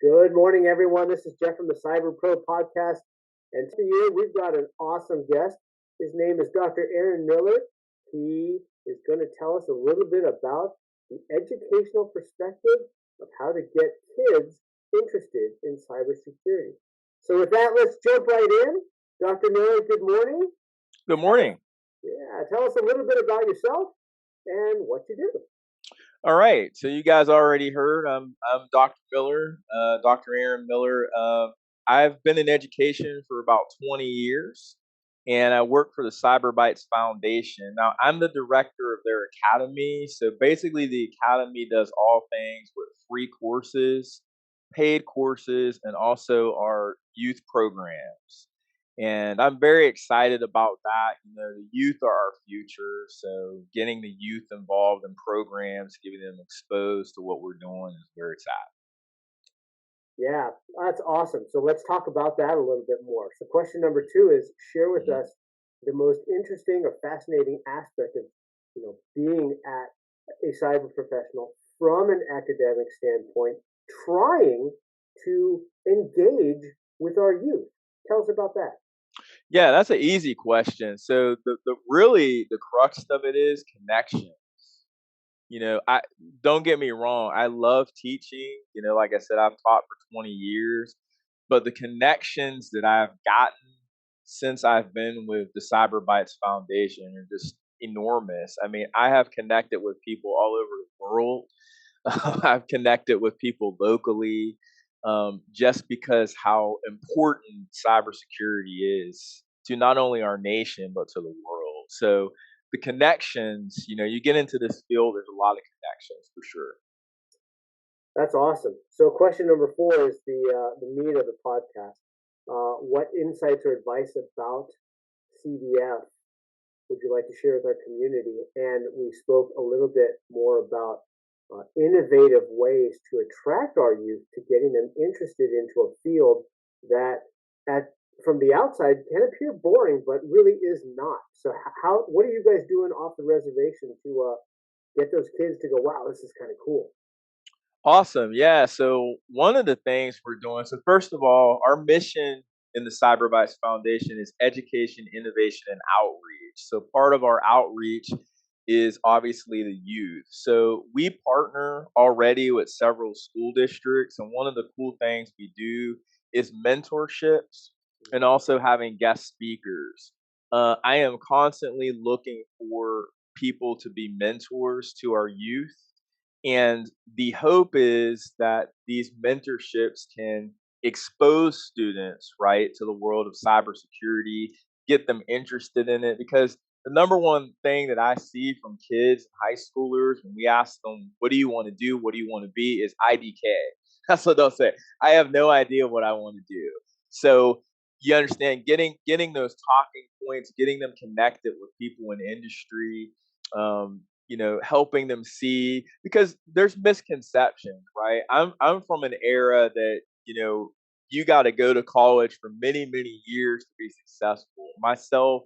Good morning, everyone. This is Jeff from the Cyber Pro podcast. And today we've got an awesome guest. His name is Dr. Aaron Miller. He is going to tell us a little bit about the educational perspective of how to get kids interested in cybersecurity. So with that, let's jump right in. Dr. Miller, good morning. Good morning. Tell us a little bit about yourself and what you do. All right. So you guys already heard. I'm Dr. Miller, Dr. Aaron Miller. I've been in education for about 20 years, and I work for the Bytes Foundation. Now, I'm the director of their academy. So basically, the academy does all things with free courses, paid courses, and also our youth programs. And I'm very excited about that. The youth are our future. So getting the youth involved in programs, getting them exposed to what we're doing is where it's at. Yeah, that's awesome. So let's talk about that a little bit more. So question number 2 is share with us the most interesting or fascinating aspect of, being at a cyber professional from an academic standpoint, trying to engage with our youth. Tell us about that. Yeah, that's an easy question. So the crux of it is connection. I don't get me wrong. I love teaching. Like I said, I've taught for 20 years, but the connections that I've gotten since I've been with the Cyber Bytes Foundation are just enormous. I mean, I have connected with people all over the world. I've connected with people locally, just because how important cybersecurity is to not only our nation but to the world. So the connections, you get into this field, there's a lot of connections for sure. That's awesome. So question number 4 is the meat of the podcast. What insights or advice about CBF would you like to share with our community? And we spoke a little bit more about innovative ways to attract our youth to getting them interested into a field that from the outside can appear boring, but really is not. So what are you guys doing off the reservation to get those kids to go, wow, this is kind of cool? Awesome. Yeah. So one of the things we're doing, so first of all, our mission in the CyberVice Foundation is education, innovation, and outreach. So part of our outreach is obviously the youth. So we partner already with several school districts. And one of the cool things we do is mentorships and also having guest speakers. I am constantly looking for people to be mentors to our youth. And the hope is that these mentorships can expose students, right, to the world of cybersecurity, get them interested in it. Because the number one thing that I see from kids, high schoolers, when we ask them, what do you want to do? What do you want to be? Is IDK. That's what they'll say. I have no idea what I want to do. So you understand, getting those talking points, getting them connected with people in industry, helping them see, because there's misconceptions, right? I'm from an era that, you got to go to college for many, many years to be successful. Myself,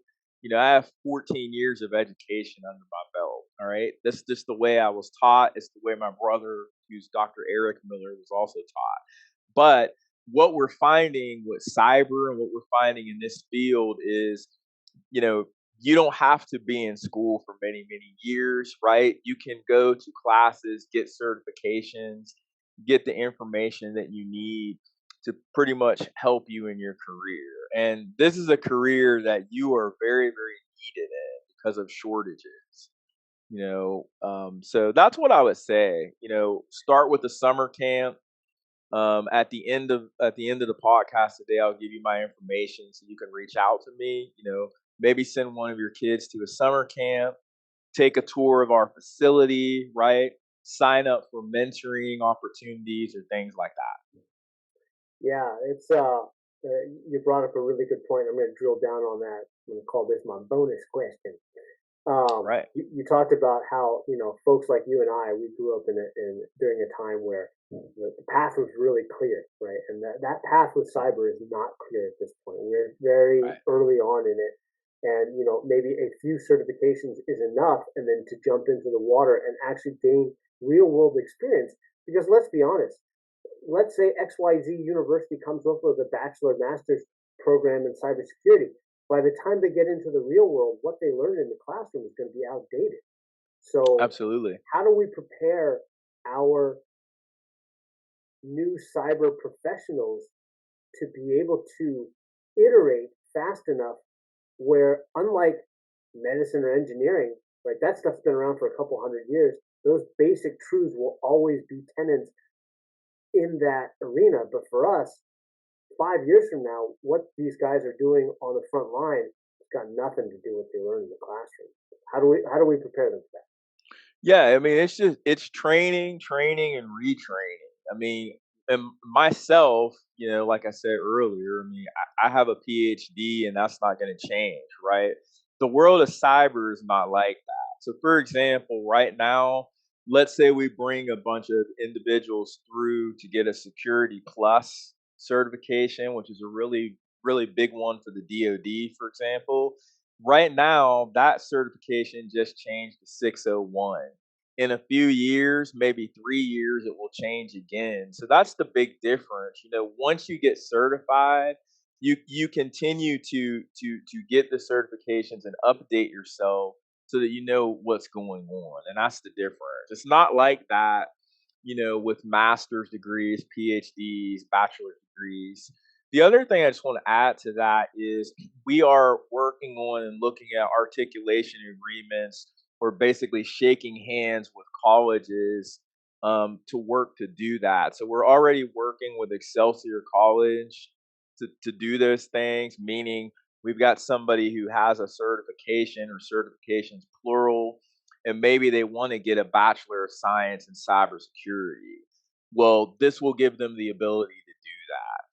I have 14 years of education under my belt. All right. That's just the way I was taught. It's the way my brother, who's Dr. Eric Miller, was also taught. But what we're finding with cyber and what we're finding in this field is, you don't have to be in school for many, many years, right? You can go to classes, get certifications, get the information that you need to pretty much help you in your career. And this is a career that you are very, very needed in because of shortages. So that's what I would say. Start with the summer camp. At the end of the podcast today, I'll give you my information so you can reach out to me. Maybe send one of your kids to a summer camp, take a tour of our facility, right? Sign up for mentoring opportunities or things like that. Yeah, it's you brought up a really good point. I'm going to drill down on that. I'm going to call this my bonus question. Right. You talked about how folks like you and I, we grew up in during a time where the path was really clear, right? And that path with cyber is not clear at this point. We're very early on in it, and maybe a few certifications is enough, and then to jump into the water and actually gain real world experience. Because let's be honest, let's say XYZ University comes up with a bachelor master's program in cybersecurity. By the time they get into the real world, what they learned in the classroom is going to be outdated. So, Absolutely. how do we prepare our new cyber professionals to be able to iterate fast enough where, unlike medicine or engineering, right, that stuff's been around for a couple hundred years, those basic truths will always be tenants in that arena. But for us, 5 years from now, what these guys are doing on the front line has got nothing to do with what they learn in the classroom. How do we prepare them for that? Yeah, I mean, it's training, training, and retraining. I mean, and myself, like I said earlier, I mean, I have a PhD, and that's not going to change, right? The world of cyber is not like that. So, for example, right now, let's say we bring a bunch of individuals through to get a Security Plus certification, which is a really, really big one for the DoD, for example. Right now, that certification just changed to 601. In a few years, maybe 3 years, it will change again. So that's the big difference. Once you get certified, you continue to get the certifications and update yourself so that you know what's going on. And that's the difference. It's not like that, with master's degrees, PhDs, bachelor degrees. The other thing I just want to add to that is we are working on and looking at articulation agreements or basically shaking hands with colleges to work to do that. So we're already working with Excelsior College to do those things, meaning we've got somebody who has a certification or certifications plural, and maybe they want to get a Bachelor of Science in cybersecurity. Well, this will give them the ability to do that.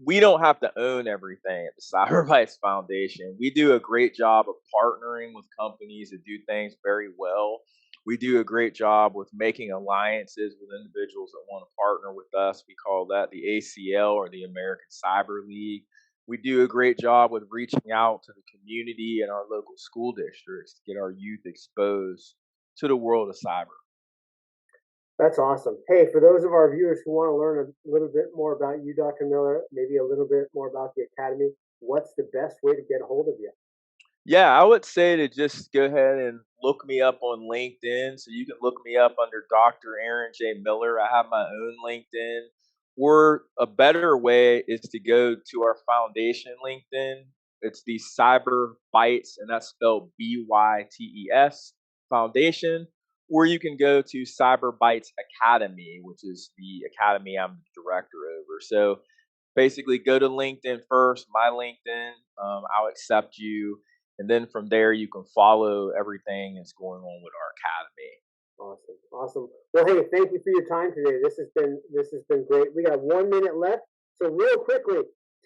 We don't have to own everything at the CyberVice Foundation. We do a great job of partnering with companies that do things very well. We do a great job with making alliances with individuals that want to partner with us. We call that the ACL, or the American Cyber League. We do a great job with reaching out to the community and our local school districts to get our youth exposed to the world of cyber. That's awesome. Hey, for those of our viewers who want to learn a little bit more about you, Dr. Miller, maybe a little bit more about the Academy, what's the best way to get a hold of you? Yeah, I would say to just go ahead and look me up on LinkedIn. So you can look me up under Dr. Aaron J. Miller. I have my own LinkedIn. Or a better way is to go to our foundation LinkedIn. It's the Cyber Bytes, and that's spelled BYTES Foundation. Or you can go to Cyber Bytes Academy, which is the academy I'm the director over. So basically, go to LinkedIn first, my LinkedIn. I'll accept you, and then from there you can follow everything that's going on with our academy. Awesome, awesome. Well, hey, thank you for your time today. This has been great. We got 1 minute left, so real quickly,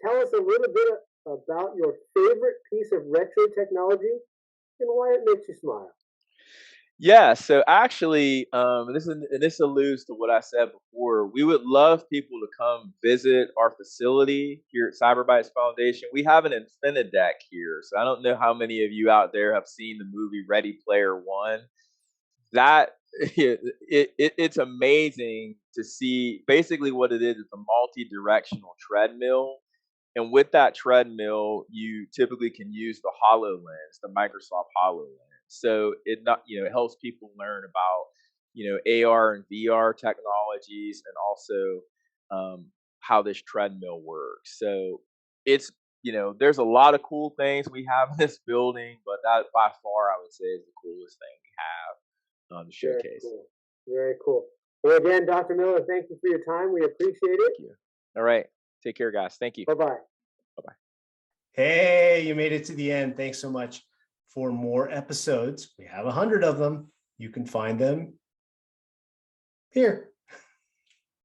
tell us a little bit about your favorite piece of retro technology and why it makes you smile. Yeah, so actually, this alludes to what I said before. We would love people to come visit our facility here at Cyberbytes Foundation. We have an Infinideck here, so I don't know how many of you out there have seen the movie Ready Player One. That it's amazing to see. Basically, what it is, it's a multi-directional treadmill, and with that treadmill, you typically can use the HoloLens, the Microsoft HoloLens. So it helps people learn about AR and VR technologies, and also how this treadmill works. So it's there's a lot of cool things we have in this building, but that by far I would say is the coolest thing we have on the Very showcase. cool. Very cool. Well, again, Dr. Miller, thank you for your time. We appreciate it. Thank you. All right, take care, guys. Thank you. Bye bye. Bye bye. Hey, you made it to the end. Thanks so much. For more episodes, we have 100 of them. You can find them here.